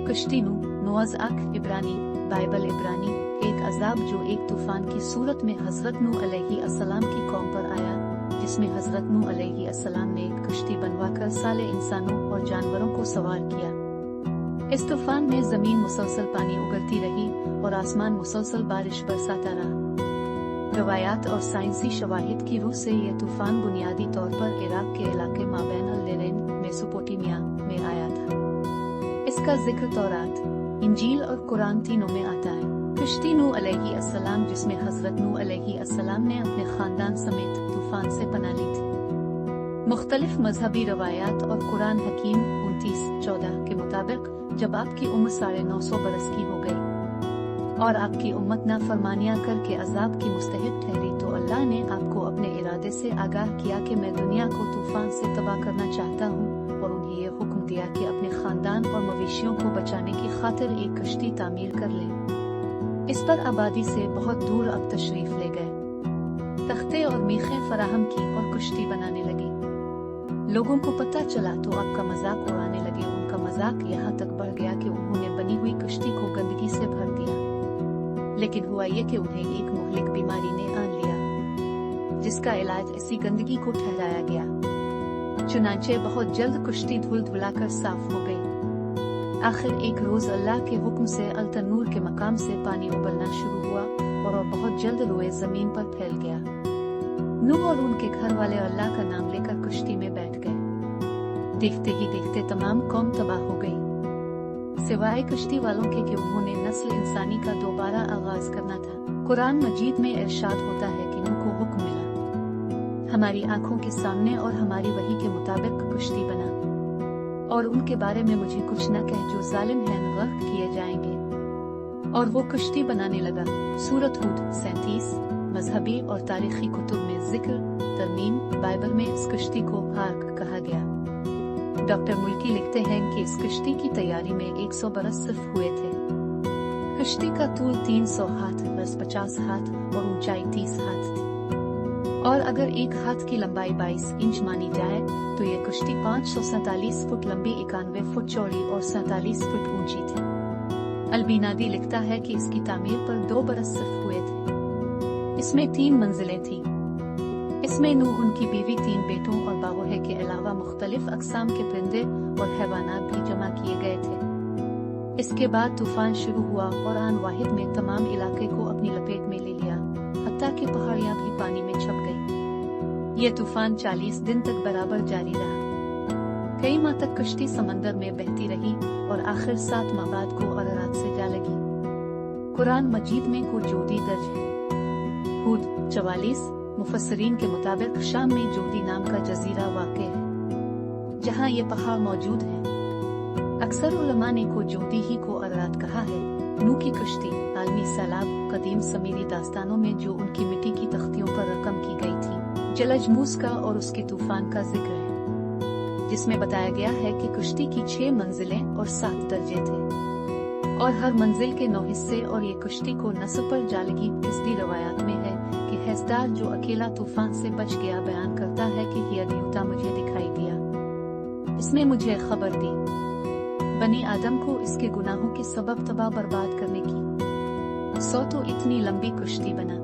कश्ती नूह आख इब्रानी बाइबल इब्रानी एक अजाब जो एक तूफान की सूरत में हजरत नूह अलैहिस्सलाम की कौम पर आया, जिसमें हजरत नूह अलैहिस्सलाम ने एक कश्ती बनवाकर साले इंसानों और जानवरों को सवार किया। इस तूफान में जमीन मुसलसल पानी उगलती रही और आसमान मुसलसल बारिश बरसाता रहा। रवायात और साइंसी शवाहिद की रूह से यह तूफान बुनियादी तौर पर इराक के इलाके माबैन अल-लरैन मेसोपोटामिया में आया था। इसका जिक्र तौरात, इंजील और कुरान तीनों में आता है। कश्ती नूह अलैहिस्सलाम जिसमें हजरत नूह अलैहिस्सलाम ने अपने खानदान समेत तूफान से पनाह ली थी। मुख्तलिफ मजहबी रवायात और कुरान हकीम 29:14 के मुताबिक जब आपकी उम्र 950 बरस की हो गई और आपकी उम्मत नाफरमानियां करके अजाब की मुस्तहिक ठहरी तो अल्लाह ने आपको अपने इरादे से आगाह किया कि मैं दुनिया को तूफान से तबाह करना चाहता हूँ, और उन्हें ये हुक्म दिया कि अपने खानदान और मवेशियों को बचाने की खातिर एक कश्ती तामीर कर ले। इस पर आबादी से बहुत दूर अब तशरीफ ले गए, तख्ते और मीखें फराहम की और कश्ती बनाने लगे। लोगों को पता चला तो आपका मजाक उड़ाने लगे। उनका मजाक यहाँ तक बढ़ गया कि उन्होंने बनी हुई कश्ती को गंदगी से भर दिया। लेकिन हुआ ये कि उन्हें एक मुहलिक बीमारी ने आन लिया, जिसका इलाज इसी गंदगी को ठहराया गया। चुनांचे बहुत जल्द कश्ती धुल धुलाकर साफ हो गई। आखिर एक रोज अल्लाह के हुक्म से अल-तनूर के मकाम से पानी उबलना शुरू हुआ और बहुत जल्द रोए जमीन पर फैल गया। नूह और उनके घर वाले अल्लाह का नाम लेकर कश्ती में बैठ गए। देखते ही देखते तमाम कौम तबाह हो गई, सिवाय कश्ती वालों के कि उन्होंने नस्ल इंसानी का दोबारा आगाज करना था। कुरान मजीद में इरशाद होता है कि नूह को हुक्म मिला, हमारी आंखों के सामने और हमारी वही के मुताबिक कश्ती बना, और उनके बारे में मुझे कुछ न कह जो जालिम हैं गर्क किए जाएंगे। और वो कश्ती बनाने लगा। सूरत हूद 37। मजहबी और तारीखी कुतुब में जिक्र, तरमीम, बाइबल में इस कश्ती को आर्क कहा गया। डॉक्टर मुल्की लिखते हैं कि इस कश्ती की तैयारी में 100 बरस सिर्फ हुए थे। कश्ती का तूल 300 हाथ, रस 50 हाथ और ऊंचाई 30 हाथ थी, और अगर एक हाथ की लंबाई 22 इंच मानी जाए तो ये कश्ती 547 फुट लंबी, 91 फुट चौड़ी और 47 फुट ऊंची थी। अलबीनादी लिखता है कि इसकी तामीर पर 2 बरस सिर्फ हुए थे। इसमें 3 मंजिलें थी। इसमें नूह, उनकी बीवी, 3 बेटों और बाबूहे के अलावा मुख्तलिफ अक़साम के परिंदे और हैवानात भी जमा किए गए थे। इसके बाद तूफान शुरू हुआ और आन वाहिद में तमाम इलाके को अपनी लपेट में ले लिया, हत्ता कि पहाड़ियां भी पानी में छप गई। ये तूफान 40 दिन तक बराबर जारी रहा। कई माह तक कश्ती समंदर में बहती रही और आखिर 7 माह बाद को अरारात से जा लगी। कुरान मजीद में को जोदी दर्ज है। हूद 44। मुफस्सरीन के मुताबिक शाम में जोदी नाम का जजीरा वाक़ है, जहाँ ये पहाड़ मौजूद है। अक्सर उलमा ने को जोदी ही को अरारात कहा है। नूह की कश्ती, आलमी सैलाब, कदीम समीरी दास्तानों में जो उनकी मिट्टी की तख्तियों पर रकम की गई थी, जलजमूस का और उसके तूफान का जिक्र है, जिसमें बताया गया है कि कश्ती की 6 मंजिलें और 7 दर्जे थे और हर मंजिल के 9 हिस्से, और ये कश्ती को नस्ब पर जा लगी। किसी रवायात में है कि हैसदार जो अकेला तूफान से बच गया बयान करता है कि यह यूता मुझे दिखाई दिया, इसने मुझे खबर दी बनी आदम को इसके गुनाहों के सबब तबाह बर्बाद करने की। सो तो इतनी लंबी कश्ती बना,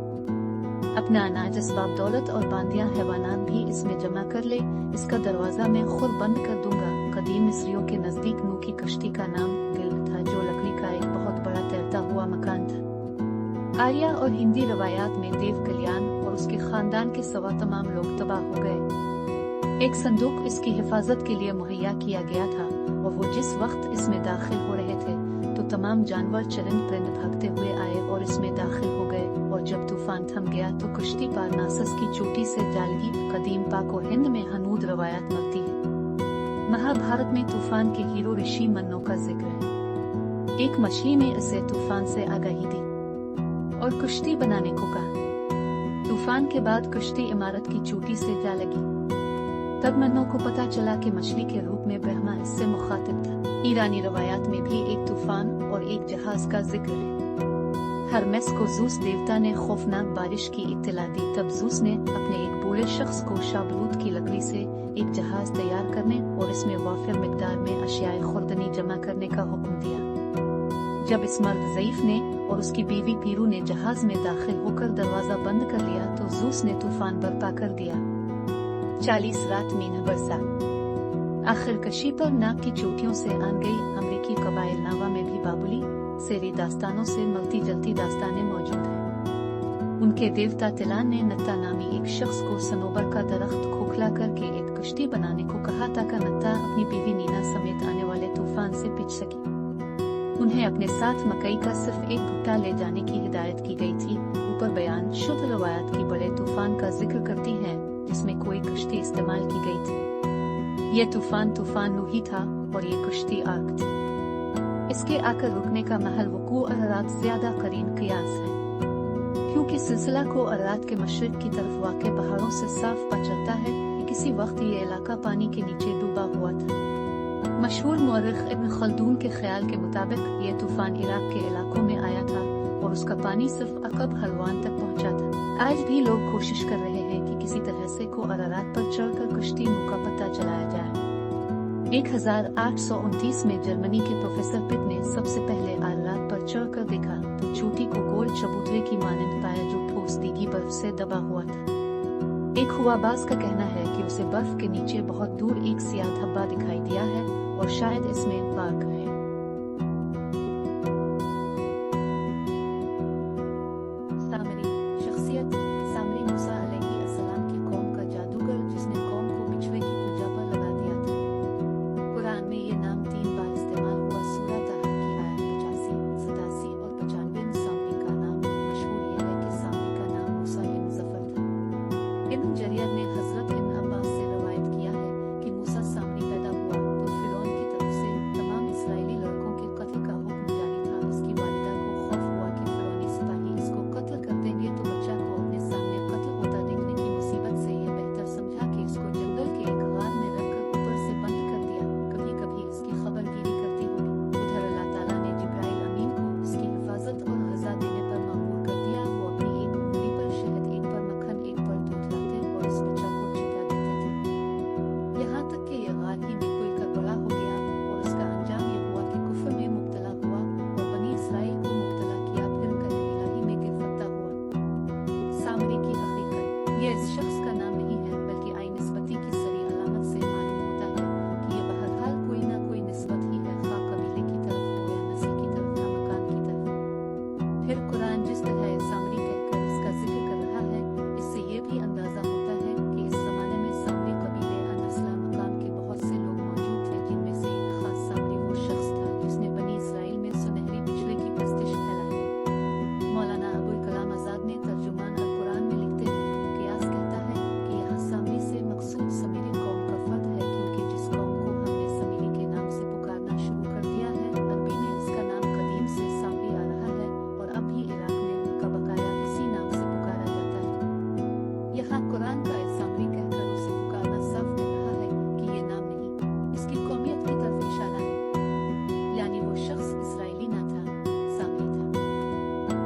अपना अनाज, असबाब, दौलत और बांदियां हैवानात भी इसमें जमा कर ले, इसका दरवाजा मैं खुद बंद कर दूंगा। कदीम मिस्रियों के नजदीक नूह की कश्ती का नाम गिल था, जो लकड़ी का एक बहुत बड़ा तैरता हुआ मकान था। आर्या और हिंदी रवायात में देव कल्याण और उसके खानदान के सवा तमाम लोग तबाह हो गए। एक संदूक इसकी हिफाजत के लिए मुहैया किया गया था, और वो जिस वक्त इसमें दाखिल हो रहे थे तो तमाम जानवर, चरिंद परिंद भागते हुए आए और इसमें दाखिल हो गए। और जब तूफान थम गया तो कश्ती पारनासस की चोटी से जा लगी। कदीम पाक और हिंद में हनूद रवायत मिलती है। महाभारत में तूफान के हीरो ऋषि मन्नो का जिक्र है। एक मछली ने इसे तूफान से आगाही दी और कश्ती बनाने को कहा। तूफान के बाद कश्ती इमारत की चोटी से जा लगी। तब मन्नो को पता चला कि मछली के रूप में ब्रह्मा इससे मुखातिब था। ईरानी रवायात में भी एक तूफान और एक जहाज का जिक्र है। हरमेस को ज़ूस देवता ने खौफनाक बारिश की इत्तला दी। तब ज़ूस ने अपने एक बूढ़े शख्स को शाबलूत की लकड़ी से एक जहाज तैयार करने और इसमें वाफिर मिकदार में अशियाए खुर्दनी जमा करने का हुक्म दिया। जब इस मर्द ज़ईफ ने और उसकी बीवी पीरू ने जहाज में दाखिल होकर दरवाजा बंद कर लिया तो ज़ूस ने तूफान बर्पा कर दिया। 40 रात मीना बरसा। आखिर कशी पर नाक की चोटियों से आन गई अमरीकी कबाइल नावा में भी बाबुली सेरी दास्तानों से मलती जलती दास्तानें मौजूद हैं। उनके देवता तिलान ने नत्ता नामी एक शख्स को सनोबर का दरख्त खोखला करके एक कश्ती बनाने को कहा ताकि नत्ता अपनी बीवी नीना समेत आने वाले तूफान से पिच सके। उन्हें अपने साथ मकई का सिर्फ एक भुट्टा ले जाने की हिदायत की गई थी। ऊपर बयान शुद्ध रवायत की बड़े तूफान का जिक्र करती हैं जिसमें कोई कश्ती इस्तेमाल की गई थी। यह तूफान नूही था और ये कश्ती आग थी। इसके आकर रुकने का महल वकू अरात ज्यादा करीन कियास है, क्योंकि सिलसिला को अरात के मशरिक की तरफ वाक़े पहाड़ों से साफ पता चलता है कि किसी वक्त ये इलाका पानी के नीचे डूबा हुआ था। मशहूर मुअर्रिख इब्न खल्दून के ख्याल के मुताबिक ये तूफान इराक के इलाकों में आया था और उसका पानी सिर्फ अकब हलवान तक पहुंचा था। आज भी लोग कोशिश कर रहे हैं कि किसी तरह से को अरारात पर चढ़कर कश्ती का पता चलाया जाए। 1829 में जर्मनी के प्रोफेसर पिट ने सबसे पहले अरारात पर चढ़कर देखा तो चोटी को गोल चबूतरे की मानंद पाया जो ठोस दीगी बर्फ से दबा हुआ था। एक हुआबाज का कहना है कि उसे बर्फ के नीचे बहुत दूर एक सियाह धब्बा दिखाई दिया है और शायद इसमें बाघ है। सामरी शख्सियत। सामरी मूसा अलैहिस्सलाम की कौम का जादूगर जिसने कौम को बिछड़े की पूजा पर लगा दिया था। कुरान में ये नाम 3 बार इस्तेमाल हुआ। सूरह ताहा की आयत 85, 87 और 95 में सामरी का नाम। मशहूर ये है कि सामरी का नाम मूसा इब्न जफर था। इब्न जरीर ने हजरत इब्न अब्बास से रवायत किया है कि मूसा सामरी पैदा हुआ तो फिरौन की तरफ से तमाम इस्राएली लड़कों के कत्ल का हुक्म जारी था। उसकी वालिदा को खौफ हुआ कि फिरौनी सिपाही इसको कत्ल कर देंगे तो बच्चा को अपने सामने कत्ल होता देखने की मुसीबत से ये बेहतर समझा कि इसको जंगल के एक गार में रखकर ऊपर से बंद कर दिया, कभी कभी इसकी खबरगिरी करती होगी। उधर अल्लाह ताला ने जिब्राइल अमीन को इसकी हिफाजत और ग़िज़ा देने पर मामूर कर दिया। वो अपनी एक उंगली पर शहद, एक पर मक्खन, एक पर दूध लाते और इस बच्चा को छिपा देते थे, यहाँ तक कि ये गार ही में कोई कर बड़ा हो गया और उसका अंजाम ये हुआ कि कुफ्र में मुब्तला हुआ और बनी इसराइल को मुब्तला किया, फिर कलह इलाही में गिरफ्तार हुआ। सामरी की हकीकत। ये इस शख्स का नाम नहीं है बल्कि आई निस्बती की सरी अलामत से मालूम होता है कि ये बहरहाल कोई ना कोई निस्बत ही है, खा कबीले की तरफ हो या नस्ल की तरफ या मकान की तरफ। फिर कुरान जिस तरह सामरी कहकर इसका जिक्र कर रहा है इससे ये भी अंदाजा होता है कि इस जमाने में सामरी कबीले या नस्ल मकाम के बहुत से लोग मौजूद थे, जिनमें से एक खास सामरी वो शख्स था जिसने बनी इसराइल में सुनहरी बिछड़े की परस्तिश फैलाई। मौलाना अबुल कलाम आजाद ने तर्जुमान अल कुरान में लिखते हैं, कियास कहता है कि यहाँ सामरी से मकसूद समीरी कौम का फर्द है, क्योंकि जिस कौम को हमने समीरी के नाम से पुकारना शुरू कर दिया है अरबी में इसका नाम कदीम से सामरी आ रहा है और अब भी इराक में उनका बकाया इसी नाम से पुकारा जाता है। यहाँ कुरान का सामरी कहकर उसे पुकारना साफ कर रहा है कि ये नाम नहीं, इसकी कौमियत की तरफ इशारा है, यानी वो शख्स इसराइली ना था, सामरी था।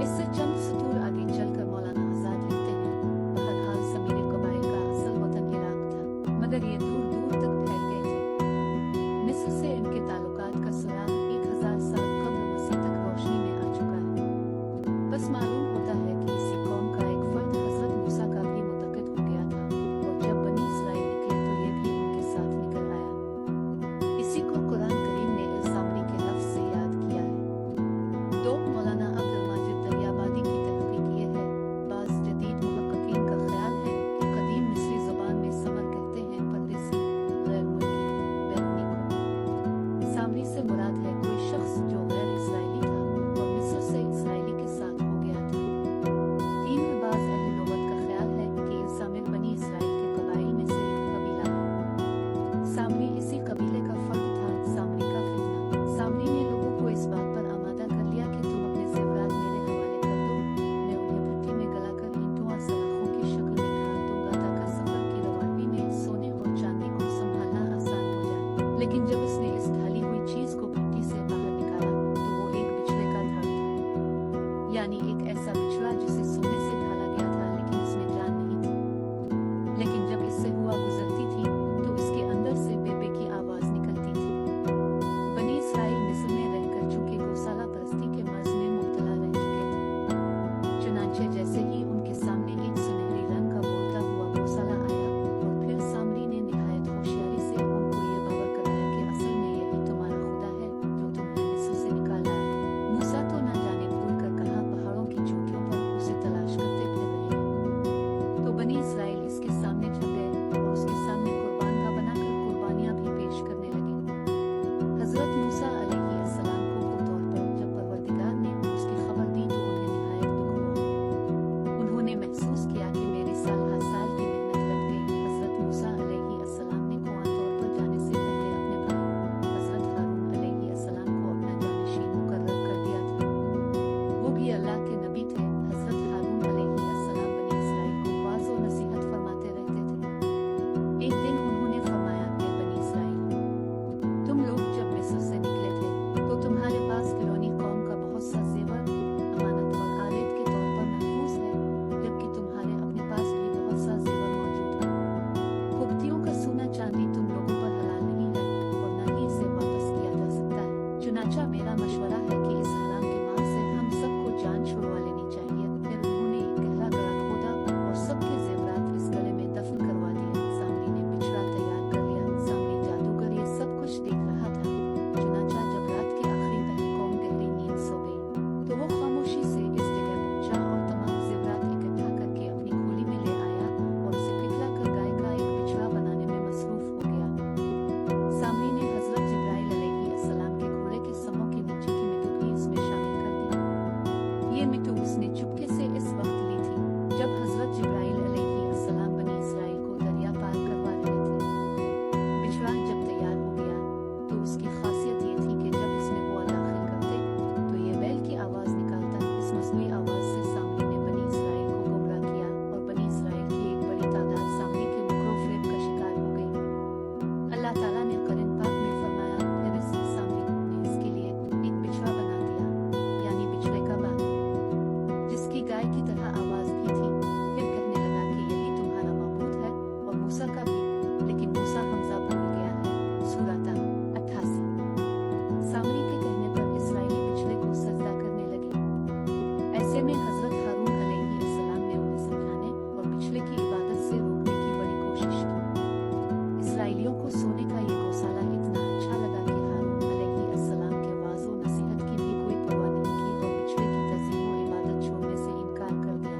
इससे चंद सतूर आगे चलकर मौलाना आजाद लिखते हैं, बहरहाल समीरी कबाइल का असल वतन इराक था, मगर ये दूर दूर तक फैल गए थे। मिस्र से इनके ताल्लुकात का सुराग 1000 साल कब्ल मसीह तक रोशनी में आ चुका है। बस मालूम होता है कि इसी कौम का एक फर्द हजरत मूसा का भी मुतक़िद हो गया था और जब बनी इसराइल निकले तो ये भी उनके साथ निकल आया। इसी को कुरान करीम ने सामरी के लफ्ज़ से याद किया है। 2 मौलाना अब्दुल माजिद दरियाबादी की तहक़ीक़ ये है, बाज़ जदीद मुहक़्क़ीक़ीन का ख़याल है कि कदीम मिस्री ज़ुबान में समर कहते हैं परदेसी, गैर मुल्की, बैरूनी को। सामरी से मुराद है कोई शख्स जो सोचा मेरा मशवरा है कि इस हराम के माल से हम सबको जान छुड़वा लेनी चाहिए। फिर उन्होंने एक गहरा गड्ढा खोदा और सबके जेवरात इस गड्ढे में दफन करवा दिए। सामरी ने बिछड़ा तैयार कर लिया। सामरी जादूगर ये सब कुछ देख रहा था। चुनांचा जब रात के आखिरी पहर कौम गहरी नींद सो गई तो वो खामोशी से इस जगह पहुंचा और तमाम जेवरात इकट्ठा करके अपनी खोली में ले आया और उसे पिघला कर गाय का एक बिछड़ा बनाने में मसरूफ हो गया। सामरी ने हजरत जिब्राइल अलैहिस्सलाम के घोड़े के समों के नीचे की मिट्टी भी इसमें शामिल कर दी। ये मिट्टी उसने चुपके से इस वक्त ली थी जब हजरत जिब्राइल अलैहिस्सलाम बनी इसराइल को दरिया पार करवा रहे थे। बिछड़ा जब तैयार हो गया तो उसकी खासियत ये थी कि जब इसमें वो दाखिल करते तो ये बैल की आवाज निकालता। इस मसनूई आवाज से सामरी ने बनी इसराइल को गुमराह किया और बनी इसराइल की एक बड़ी तादाद सामरी के मकरो फेब का शिकार हो गई। अल्लाह ताला ने कुरान पाक में फरमाया, फिर इस सामरी ने इसके लिए एक बिछड़ा बना दिया, यानी बिछड़े का बाग, जिसकी गाय की तरह आवाज भी थी। फिर कहने लगा कि यही तुम्हारा माबूद है और मूसा का भी, लेकिन मूसा हमजा भूल गया है। सूरत 88। सामरी के कहने पर इसराइली बिछड़े को सजदा करने लगे। ऐसे में हजरत हारून अलैहिस्सलाम ने उन्हें समझाने और बिछड़े की इबादत से रोकने की बड़ी कोशिश की। इसराइलियों को सोने का ये गौशाला इतना अच्छा लगा कि हारून अलैहिस्सलाम के वाज़ो नसीहत की भी कोई परवाह नहीं की और बिछड़े की तज़ीम व इबादत छोड़ने से इनकार कर दिया।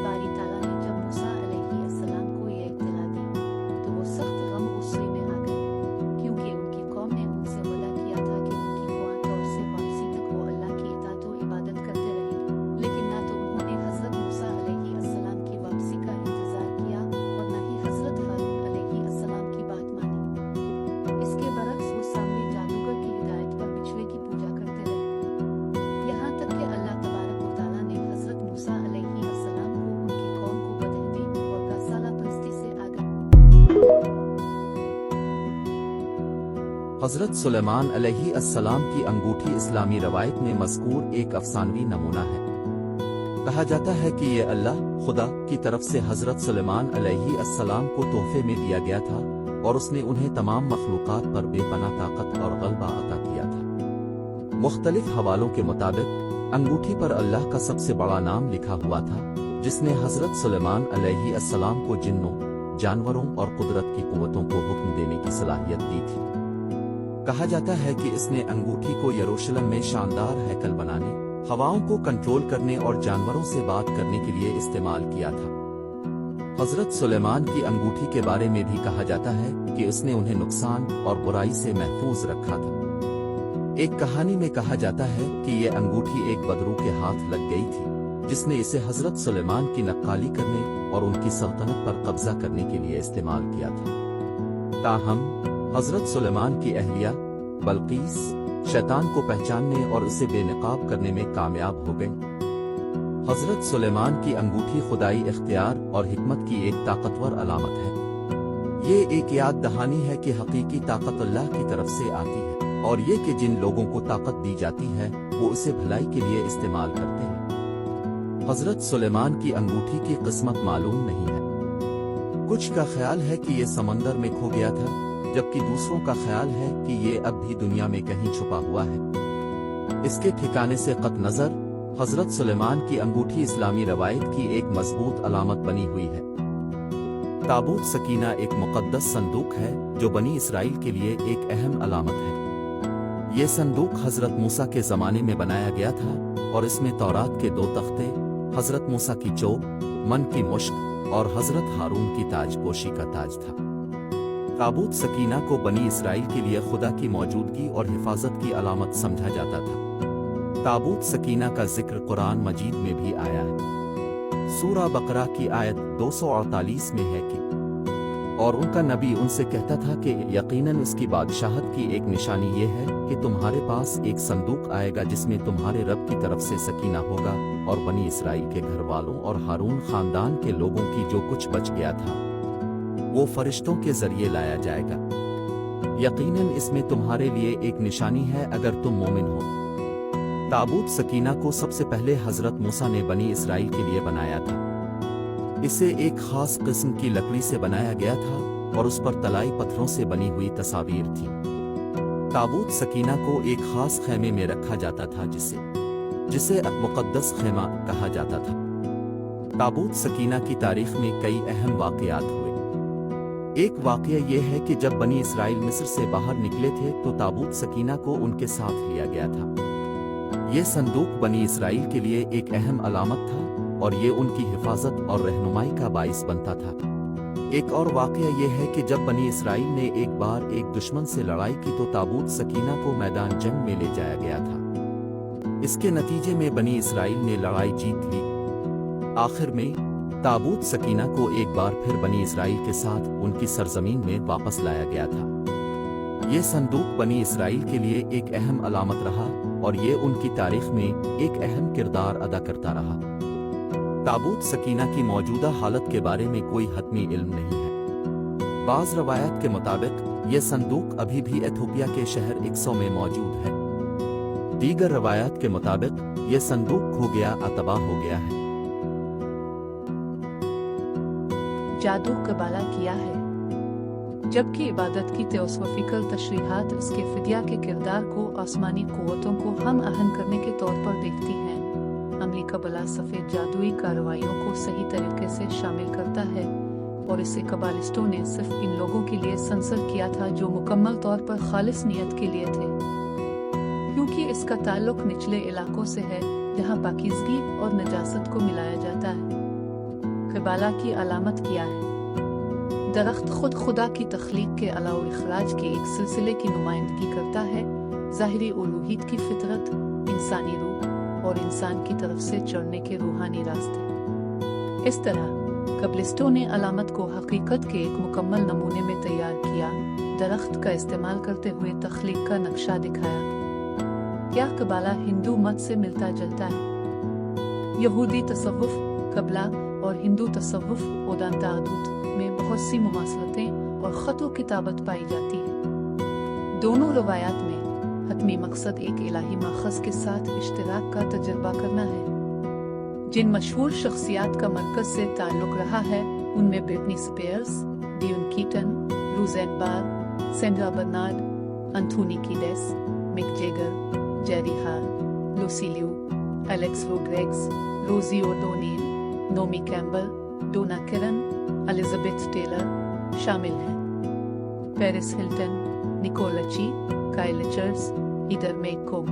बारी ताला ने जब मूसा अलैहिस्सलाम को ये इत्तला दी तो वो सख्त गम गुस्से में आ गए, क्योंकि उनकी कौम ने उनसे वादा किया था कि उनकी ख्वाह तौर से वापसी तक वो अल्लाह की इताअत व इबादत करते रहेंगे। लेकिन ना तो उन्होंने हजरत मूसा अलैहिस्सलाम की वापसी का इंतजार किया और न ही हजरत हारून अलैहिस्सलाम की बात मानी। इसके बरक्स वो सामरी जादूगर की हिदायत पर बिछड़े की पूजा करते रहे, यहाँ तक कि अल्लाह तबारक व तआला ने हजरत मूसा अलैहिस्सलाम को उनकी कौम को बदहदी और गौशाला परस्ती से आगाह। हजरत सुलेमान अलैहिस्सलाम की अंगूठी इस्लामी रवायत में मज़कूर एक अफसानवी नमूना है। कहा जाता है कि ये अल्लाह खुदा की तरफ से हजरत सुलेमान अलैहिस्सलाम को तोहफे में दिया गया था और उसने उन्हें तमाम मखलूक़ात पर बेपनाह ताकत और ग़लबा अता किया था। मुख्तलिफ हवालों के मुताबिक अंगूठी पर अल्लाह का सबसे बड़ा नाम लिखा हुआ था, जिसने हजरत सुलेमान अलैहिस्सलाम को जिन्नों, जानवरों और कुदरत की कुव्वतों को हुक्म देने की सलाहियत दी थी। कहा जाता है कि इसने अंगूठी को यरूशलेम में शानदार हैकल बनाने, हवाओं को कंट्रोल करने और जानवरों से बात करने के लिए इस्तेमाल किया था। हजरत सुलेमान की अंगूठी के बारे में भी कहा जाता है कि उसने उन्हें नुकसान और बुराई से महफूज रखा था। एक कहानी में कहा जाता है कि ये अंगूठी एक बदरू के हाथ लग गई थी, जिसने इसे हजरत सुलेमान की नक्काली करने और उनकी सल्तनत पर कब्जा करने के लिए इस्तेमाल किया था। ताहम हजरत सुलेमान की अहलिया बल्कीस शैतान को पहचानने और उसे बेनकाब करने में कामयाब हो गई। हजरत सुलेमान की अंगूठी खुदाई इख्तियार और हिकमत की एक ताकतवर अलामत है। ये एक याद दहानी है कि हकीकी ताकत अल्लाह की तरफ से आती है और ये कि जिन लोगों को ताकत दी जाती है वो उसे भलाई के लिए इस्तेमाल करते हैं। हजरत सुलेमान की अंगूठी की किस्मत मालूम नहीं है। कुछ का ख्याल है कि ये समंदर में खो गया था, जबकि दूसरों का ख्याल है कि ये अब भी दुनिया में कहीं छुपा हुआ है। इसके ठिकाने से कत नजर हजरत सुलेमान की अंगूठी इस्लामी रवायत की एक मजबूत अलामत बनी हुई है। ताबूत सकीना एक मुक़द्दस संदूक है जो बनी इसराइल के लिए एक अहम अलामत है। ये संदूक हजरत मूसा के ज़माने में बनाया गया था और इसमें तौरात के 2 तख्ते, हजरत मूसा की चोब, मन की मुश्क और हजरत हारून की ताजपोशी का ताज था। ताबूत सकीना को बनी इसराइल के लिए खुदा की मौजूदगी और हिफाजत की अलामत समझा जाता था। ताबूत सकीना का जिक्र कुरान मजीद में भी आया है। सूरा बकरा की आयत 248 में है कि और उनका नबी उनसे कहता था कि यकीनन उसकी बादशाहत की एक निशानी ये है कि तुम्हारे पास एक संदूक आएगा जिसमें तुम्हारे रब की तरफ से सकीना होगा और बनी इसराइल के घर वालों और हारून खानदान के लोगों की जो कुछ बच गया था वो फरिश्तों के जरिए लाया जाएगा। यकीनन इसमें तुम्हारे लिए एक निशानी है अगर तुम मोमिन हो। ताबूत सकीना को सबसे पहले हजरत मूसा ने बनी इसराइल के लिए बनाया था। इसे एक खास किस्म की लकड़ी से बनाया गया था और उस पर तलाई पत्थरों से बनी हुई तस्वीर थी। ताबूत सकीना को एक खास खैमे में रखा जाता था जिसे मुक़द्दस खैमा कहा जाता था। ताबूत सकीना की तारीख में कई अहम वाक़यात हुए। एक वाक़या ये है कि जब बनी इसराइल मिस्र से बाहर निकले थे तो ताबूत सकीना को उनके साथ लिया गया था। ये संदूक बनी इसराइल के लिए एक अहम अलामत था और ये उनकी हिफाजत और रहनुमाई का बाइस बनता था। एक और वाक़या ये है कि जब बनी इसराइल ने एक बार एक दुश्मन से लड़ाई की तो ताबूत सकीना को मैदान जंग में ले जाया गया था। इसके नतीजे में बनी इसराइल ने लड़ाई जीत ली। आखिर में ताबूत सकीना को एक बार फिर बनी इसराइल के साथ उनकी सरजमीन में वापस लाया गया था। ये संदूक बनी इसराइल के लिए एक अहम अलामत रहा और ये उनकी तारीख में एक अहम किरदार अदा करता रहा। ताबूत सकीना की मौजूदा हालत के बारे में कोई हतमी इल्म नहीं है। बाज़ रवायत के मुताबिक ये संदूक अभी भी एथोपिया के शहर इक्सो में मौजूद है। दीगर रवायत के मुताबिक ये संदूक खो गया या तबाह हो गया है। जादू कबाला किया है। जबकि इबादत की तेओसोफिकल तशरीहात इसके फिदिया के किरदार को आसमानी क़ुव्वतों को हम आहन करने के तौर पर देखती हैं। अमली कबला सफ़ेद जादुई कार्रवाइयों को सही तरीके से शामिल करता है और इसे कबालिस्टों ने सिर्फ इन लोगों के लिए सेंसर किया था जो मुकम्मल तौर पर खालिस नियत के लिए थे, क्योंकि इसका ताल्लुक निचले इलाकों से है जहां पाकीज़गी और नजासत को मिलाया जाता है। कबाला की अलामत क्या है? दरख्त खुद खुदा की तख्लीक के अलावा इखराज के एक सिलसिले की नुमाइंदगी करता है। ज़ाहिरी उलूहियत की फितरत, इंसानी रूह और इंसान की तरफ से चढ़ने के रूहानी रास्ते। इस तरह कब्लिस्टों ने अलामत को हकीकत के एक मुकम्मल नमूने में तैयार किया, दरख्त का इस्तेमाल करते हुए तख्लीक का नक्शा दिखाया। क्या कबाला हिंदू मत से मिलता जुलता है? यहूदी तसव्वुफ, कबला और हिंदू तसव्वुफ ओदान ताअदुद में बहुत सी मुमासलतें और ख़त व किताबत पाई जाती है। दोनों रवायात में हतमी मकसद एक इलाही माखज़ के साथ इश्तिराक का तजर्बा करना है। जिन मशहूर शख्सियात का मरकज़ से ताल्लुक़ रहा है उनमें Britney Spears, Diane Keaton, Roseanne Barr, Sandra Bernhard, Anthony Kiedis, Mick Jagger, Jerry Hall, Lucy Liu, Alex Rodriguez, Rosie O'Donnell, Naomi Campbell, Donna Karan, Elizabeth Taylor शामिल हैं। Paris Hilton, Nicole Richie, Kyle Richards, ईडर मेककोम।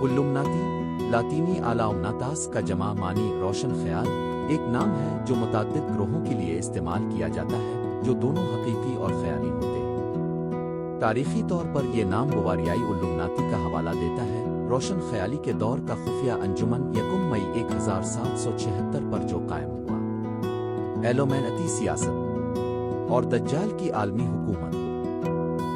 Illuminati लातीनी अला-उम्नातास का जमा मानी रोशन ख्याल एक नाम है जो मुताद्दिद ग्रोहों के लिए इस्तेमाल किया जाता है जो दोनों हकीकी और ख्याली होते हैं। तारीखी तौर पर यह नाम बुवारियाई इल्लुमिनाती का हवाला देता है रोशन ख्याली के दौर का खुफिया अंजुमन 1 मई 1776 पर जो कायम हुआ। इल्लुमिनाती सियासत और दज्जाल की आलमी हुकूमत।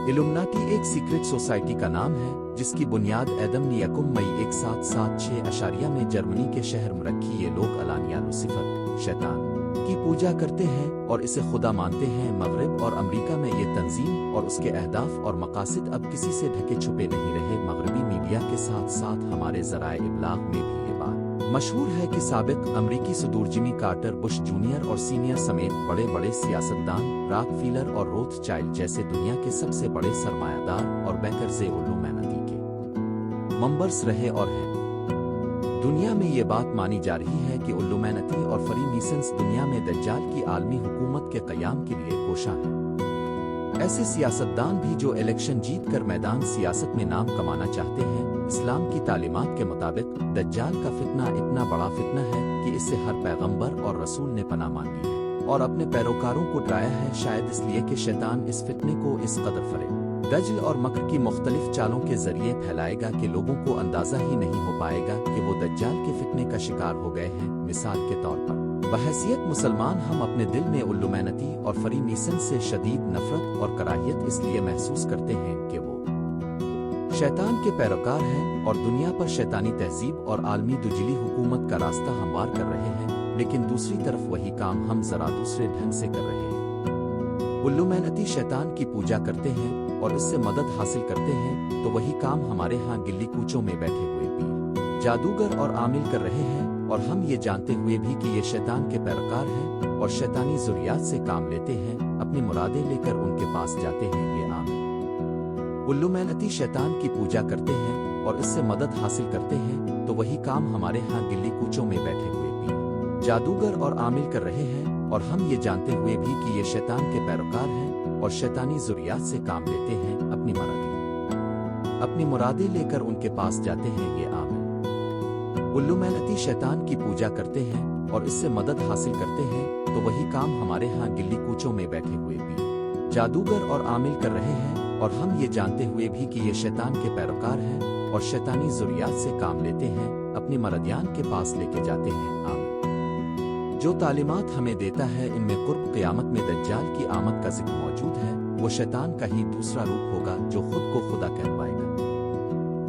इल्लुमिनाटी एक सीक्रेट सोसाइटी का नाम है जिसकी बुनियाद एडम ने 1 मई 1776 में जर्मनी के शहर में रखी। ये लोग अलानिया लूसीफर शैतान की पूजा करते हैं और इसे खुदा मानते हैं। मगरिब और अमेरिका में ये तंजीम और उसके अहदाफ और मकासद अब किसी से ढके छुपे नहीं रहे। मगरबी मीडिया के साथ साथ हमारे ज़राए इब्लाग में भी ये बात मशहूर है कि साबिक अमरीकी सदूर जिमी कार्टर, बुश जूनियर और सीनियर समेत बड़े बड़े सियासतदान रॉकफेलर और रोथस्चाइल्ड जैसे दुनिया के सबसे बड़े सरमायादार और बैंकर्स इल्लुमिनाटी के मेंबर्स रहे और हैं। दुनिया में ये बात मानी जा रही है कि इल्लुमिनाटी और फ्रीमेसन्स दुनिया में दज्जाल की आलमी हुकूमत के क़याम के लिए कोशा है। ऐसे सियासतदान भी जो इलेक्शन जीत कर मैदान सियासत में नाम कमाना चाहते हैं। इस्लाम की तालीमात के मुताबिक दज्जाल का फितना इतना बड़ा फितना है कि इससे हर पैगंबर और रसूल ने पनाह मांगी है और अपने पैरोकारों को डराया है, शायद इसलिए कि शैतान इस फितने को इस कदर फरेब, दज्ल और मकर की मुख्तलिफ चालों के जरिए फैलाएगा कि लोगों को अंदाजा ही नहीं हो पाएगा कि वो दज्जाल के फितने का शिकार हो गए हैं। मिसाल के तौर पर बहैसियत मुसलमान हम अपने दिल में इल्लुमिनाटी और फ्रीमेसन से शदीद नफरत और कराहियत इसलिए महसूस करते हैं कि वो शैतान के पैरोकार हैं और दुनिया पर शैतानी तहजीब और आलमी दुजिली हुकूमत का रास्ता हमवार कर रहे हैं, लेकिन दूसरी तरफ वही काम हम जरा दूसरे ढंग से कर रहे हैं। इल्लुमिनाटी शैतान की पूजा करते हैं और इससे मदद हासिल करते हैं, तो वही काम हमारे यहाँ गिल्ली कूचों में बैठे हुए भी जादूगर और आमिल कर रहे हैं, और हम ये जानते हुए भी कि ये शैतान के पैरोकार हैं और शैतानी ज़ुर्रियात से काम लेते हैं, अपनी मुरादें लेकर उनके पास जाते हैं। ये आमिल उल्लूमैनती शैतान की पूजा करते हैं और इससे मदद हासिल करते हैं, तो वही काम हमारे यहाँ गिल्ली कूचों में बैठे हुए पीर जादूगर और आमिल कर रहे हैं, और हम ये जानते हुए भी कि ये शैतान के पैरोकार हैं और शैतानी ज़ुर्रियात से काम लेते हैं। अपनी मुरादें लेकर उनके पास जाते हैं ये आमिल। उल्लूमैनती शैतान की पूजा करते हैं और इससे मदद हासिल करते हैं, तो वही काम हमारे यहाँ गिल्ली कूचों में बैठे हुए पीर जादूगर और आमिल कर रहे हैं, और हम ये जानते हुए भी कि ये शैतान के पैरोकार हैं और शैतानी ज़ुर्रियात से काम लेते हैं। अपनी मरदियान के पास लेके जाते हैं आमिल। जो तालीमात हमें देता है इनमें कुर्ब क़यामत में दज्जाल की आमद का जिक्र मौजूद है। वो शैतान का ही दूसरा रूप होगा जो खुद को खुदा कहलवाएगा।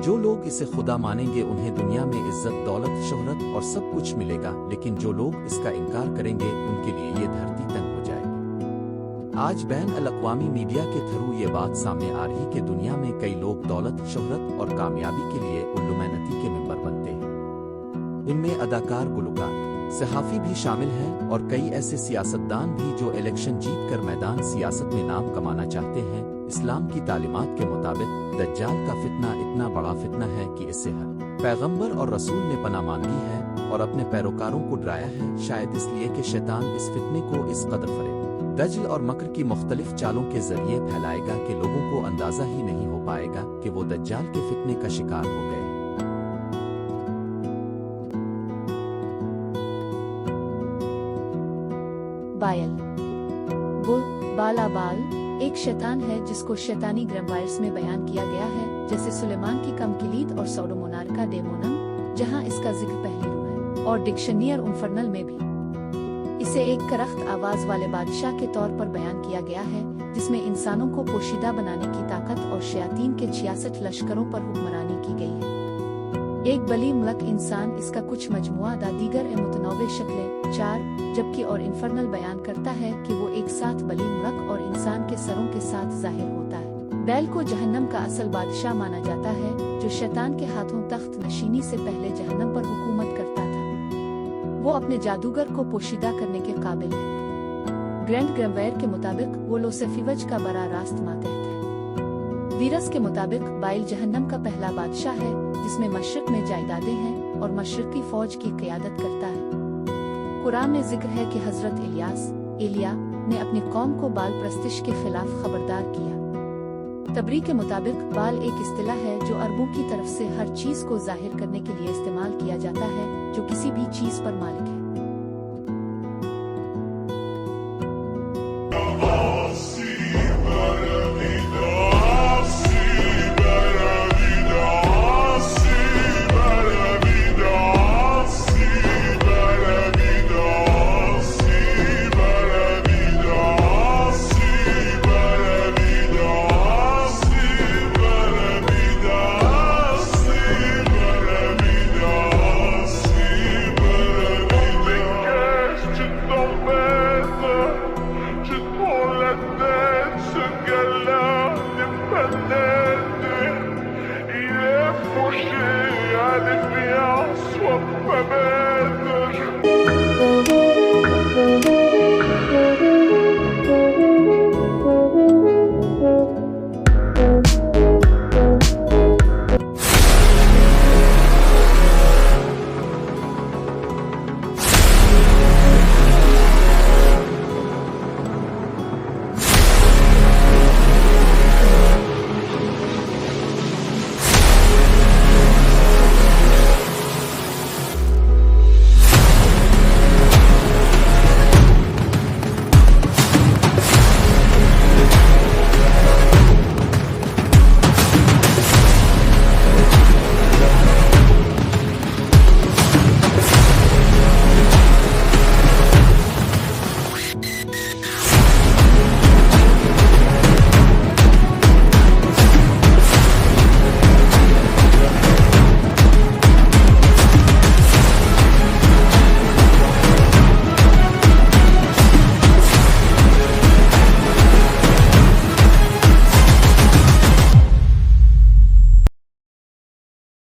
जो लोग इसे खुदा मानेंगे उन्हें दुनिया में इज्जत, दौलत, शोहरत और सब कुछ मिलेगा, लेकिन जो लोग इसका इनकार करेंगे उनके लिए ये धरती तंग हो जाएगी। आज बैन अल-अक़वामी मीडिया के थ्रू ये बात सामने आ रही कि दुनिया में कई लोग दौलत, शोहरत और कामयाबी के लिए उल्लूमैनती के मेंबर बनते हैं। इनमें अदाकार, गुलकार, सहाफ़ी भी शामिल हैं और कई ऐसे सियासतदान भी जो इलेक्शन जीत कर मैदान सियासत में नाम कमाना चाहते हैं। इस्लाम की तालीमात के मुताबिक दज्जाल का फितना इतना बड़ा फितना है कि इससे हर पैगंबर और रसूल ने पनाह मांगी है और अपने पैरोकारों को डराया है, शायद इसलिए कि शैतान इस फितने को इस कदर फरेब, दजल और मकर की मुख्तलिफ चालों के जरिए फैलाएगा कि लोगों को अंदाजा ही नहीं हो पाएगा कि वो दज्जाल के फितने का शिकार हो गए। बायल बुल बाला बाल एक शैतान है जिसको शैतानी ग्रामवायर्स में बयान किया गया है, जैसे सुलेमान की कमकिलीद और सौडोमोनार्का डेमोनम, जहां इसका जिक्र पहली रूह है, और डिक्शनियर उनफर्नल में भी। इसे एक करख्त आवाज वाले बादशाह के तौर पर बयान किया गया है, जिसमें इंसानों को पोशीदा बनाने की ताकत और शयातीन के 66 लश्करों पर हुक्मरानी की गई है। एक बली मुलक इंसान, इसका कुछ मजमुआ दा दीगर मुतनव्वे शक्लें 4, जबकि और इन्फर्नल बयान करता है कि वो एक साथ बली मुलक और इंसान के सरों के साथ जाहिर होता है। बैल को जहन्नम का असल बादशाह माना जाता है, जो शैतान के हाथों तख्त नशीनी से पहले जहन्नम पर हुकूमत करता था। वो अपने जादूगर को पोशीदा करने के काबिल है। ग्रैंड ग्रामवायर के मुताबिक वो लोसेफिवज का बड़ा रास्त मातहत है। वीरस के मुताबिक बाइल जहन्नम का पहला बादशाह है, जिसमें मशरिक में जायदादें हैं और मशरिकी फौज की क़यादत करता है। कुरान में जिक्र है कि हजरत एलिया ने अपनी कौम को बाल प्रस्तिश के खिलाफ खबरदार किया। तबरी के मुताबिक बाल एक इस्तिलाह है जो अरबों की तरफ से हर चीज को जाहिर करने के लिए इस्तेमाल किया जाता है जो किसी भी चीज पर मालिक है। Il est fauché à l'évian, soit pas belle.